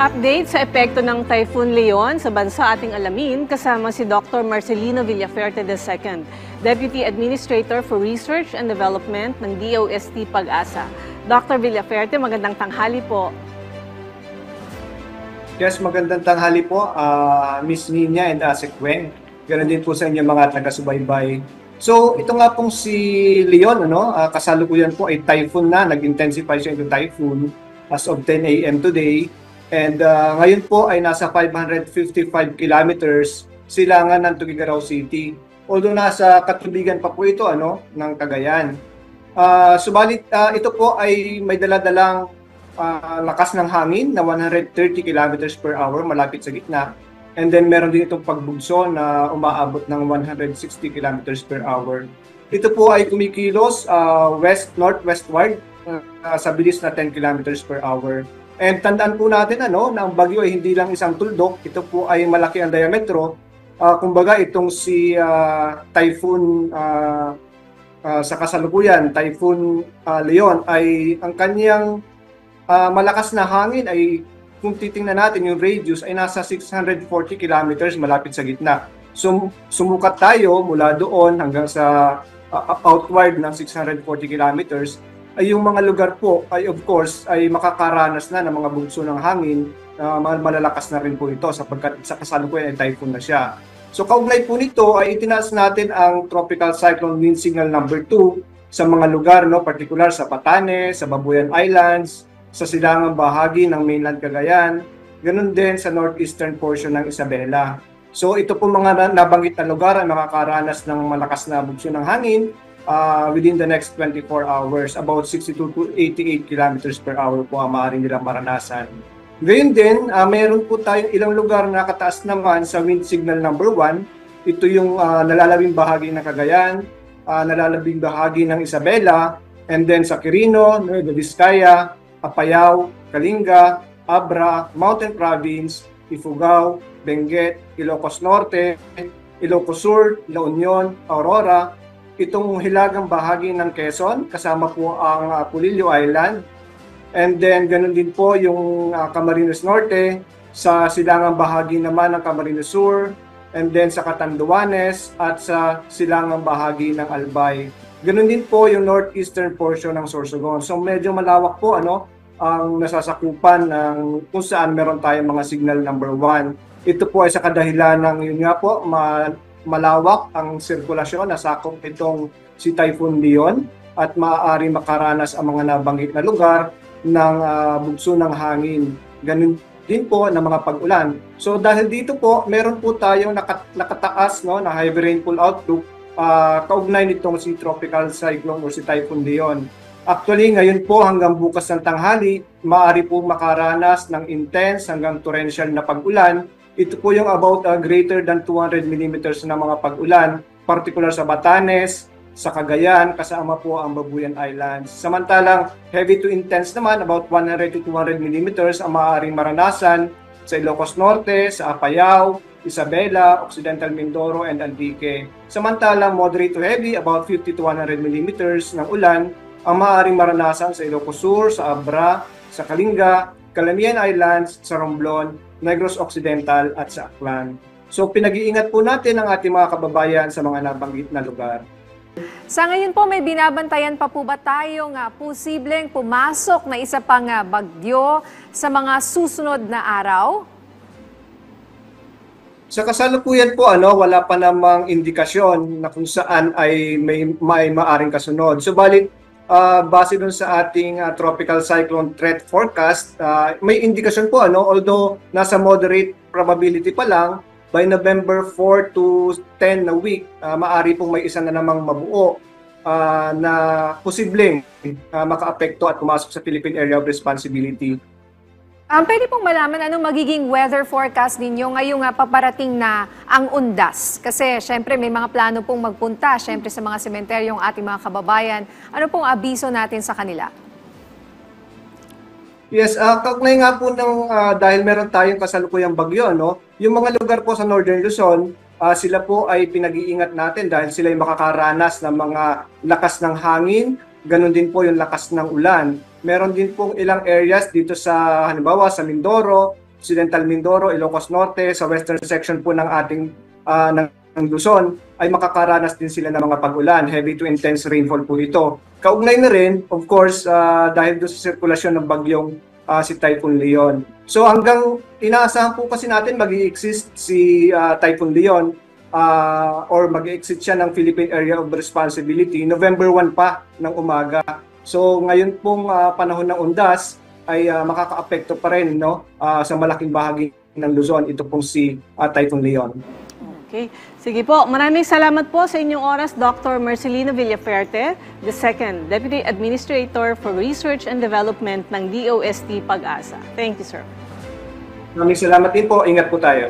Update sa epekto ng Typhoon Leon sa bansa ating alamin kasama si Dr. Marcelino Villaferte II, Deputy Administrator for Research and Development ng DOST Pag-asa. Dr. Villaferte, magandang tanghali po. Yes, magandang tanghali po, Miss Nina and Sequeng. Ganon din po sa inyo mga taga-subaybay. So, ito nga pong si Leon, kasalukuyan po ay typhoon na, nag-intensify siya into typhoon as of 10 a.m. today. And ngayon po ay nasa 555 kilometers silangan ng Tuguegarao City. Although nasa katubigan pa po ito ng Cagayan. Subalit ito po ay may daladalang lakas ng hangin na 130 kilometers per hour malapit sa gitna. And then meron din itong pagbugso na umaabot ng 160 kilometers per hour. Ito po ay kumikilos west-northwestward sa bilis na 10 kilometers per hour. And tandaan po natin na ang bagyo ay hindi lang isang tuldok, ito po ay malaki ang diametro. Kumbaga itong si Typhoon sa kasalukuyan, Typhoon Leon, ay ang kanyang malakas na hangin ay kung titingnan natin yung radius ay nasa 640 kilometers malapit sa gitna. So sumukat tayo mula doon hanggang sa outward ng 640 kilometers. Ay yung mga lugar po ay of course ay makakaranas na ng mga bugso ng hangin, malalakas na rin po ito sapagkat sa kasalukuyan ay typhoon na siya. So kaugnay po nito ay itinaas natin ang Tropical Cyclone Wind Signal number 2 sa mga lugar, particular sa Batanes, sa Babuyan Islands, sa silangang bahagi ng mainland Cagayan, ganun din sa northeastern portion ng Isabela. So ito po mga nabanggit na lugar ay makakaranas ng malakas na bugso ng hangin within the next 24 hours, about 62 to 88 kilometers per hour po ang maaaring nilang maranasan. Ngayon din, mayroon po tayong ilang lugar na nakataas naman sa wind signal number 1. Ito yung nalalabing bahagi ng Cagayan, nalalabing bahagi ng Isabela, and then sa Quirino, Nueva Vizcaya, Apayao, Kalinga, Abra, Mountain Province, Ifugao, Benguet, Ilocos Norte, Ilocos Sur, La Union, Aurora, itong hilagang bahagi ng Quezon, kasama po ang Pulilio Island, and then ganun din po yung Camarines Norte, sa silangang bahagi naman ng Camarines Sur, and then sa Catanduanes at sa silangang bahagi ng Albay. Ganun din po yung northeastern portion ng Sorsogon. So medyo malawak po ang nasasakupan ng kung saan meron tayong mga signal number 1. Ito po ay sa kadahilan ng yun nga po, malawak ang sirkulasyon, nasakop itong si Typhoon Leon at maaari makaranas ang mga nabanggit na lugar ng bugso ng hangin. Ganun din po ng mga pag-ulan. So dahil dito po, meron po tayong nakataas na heavy rainfall outlook kaugnay nitong si Tropical Cyclone o si Typhoon Leon. Actually, ngayon po hanggang bukas ng tanghali, maaari po makaranas ng intense hanggang torrential na pag-ulan. Ito po yung about greater than 200 millimeters na mga pag-ulan, particular sa Batanes, sa Cagayan, kasama po ang Babuyan Islands. Samantalang heavy to intense naman, about 100 to 200 millimeters ang maaaring maranasan sa Ilocos Norte, sa Apayao, Isabela, Occidental Mindoro, and Antique. Samantalang moderate to heavy, about 50 to 100 millimeters ng ulan ang maaaring maranasan sa Ilocos Sur, sa Abra, sa Kalinga, Calamian Islands, sa Romblon, Negros Occidental at sa Aklan. So pinag-iingat po natin ang ating mga kababayan sa mga nabanggit na lugar. Sa ngayon po, may binabantayan pa po ba tayong posibleng pumasok na isa pang bagyo sa mga susunod na araw? Sa kasalukuyan po, wala pa namang indikasyon na kung saan ay may maaring kasunod. Subalit, base dun sa ating tropical cyclone threat forecast, may indikasyon po, although nasa moderate probability pa lang, by November 4 to 10 na week, maaari pong may isa na namang mabuo na posibleng makaapekto at pumasok sa Philippine Area of Responsibility. Pwede pong malaman anong magiging weather forecast ninyo ngayong paparating na ang undas? Kasi syempre may mga plano pong magpunta syempre sa mga sementeryong ating mga kababayan. Ano pong abiso natin sa kanila? Yes, kaugnay nga po dahil meron tayong kasalukuyang bagyo, yung mga lugar po sa Northern Luzon, sila po ay pinag-iingat natin dahil sila ay makakaranas ng mga lakas ng hangin, ganun din po yung lakas ng ulan. Meron din pong ilang areas dito sa, halimbawa sa Mindoro, Occidental Mindoro, Ilocos Norte, sa western section po ng ating ng Luzon, ay makakaranas din sila ng mga pag-ulan. Heavy to intense rainfall po ito. Kaugnay na rin, of course, dahil doon sa sirkulasyon ng bagyong si Typhoon Leon. So hanggang inaasahan po kasi natin mag-i-exist si Typhoon Leon or mag-i-exit siya ng Philippine Area of Responsibility November 1 pa ng umaga. So ngayon pong panahon ng undas ay makakaapekto pa rin, no, sa malaking bahagi ng Luzon, ito pong si Typhoon Leon. Okay. Sige po, maraming salamat po sa inyong oras, Dr. Marcelino Villaferte, the second Deputy Administrator for Research and Development ng DOST Pag-asa. Thank you, sir. Maraming salamat din po. Ingat po tayo.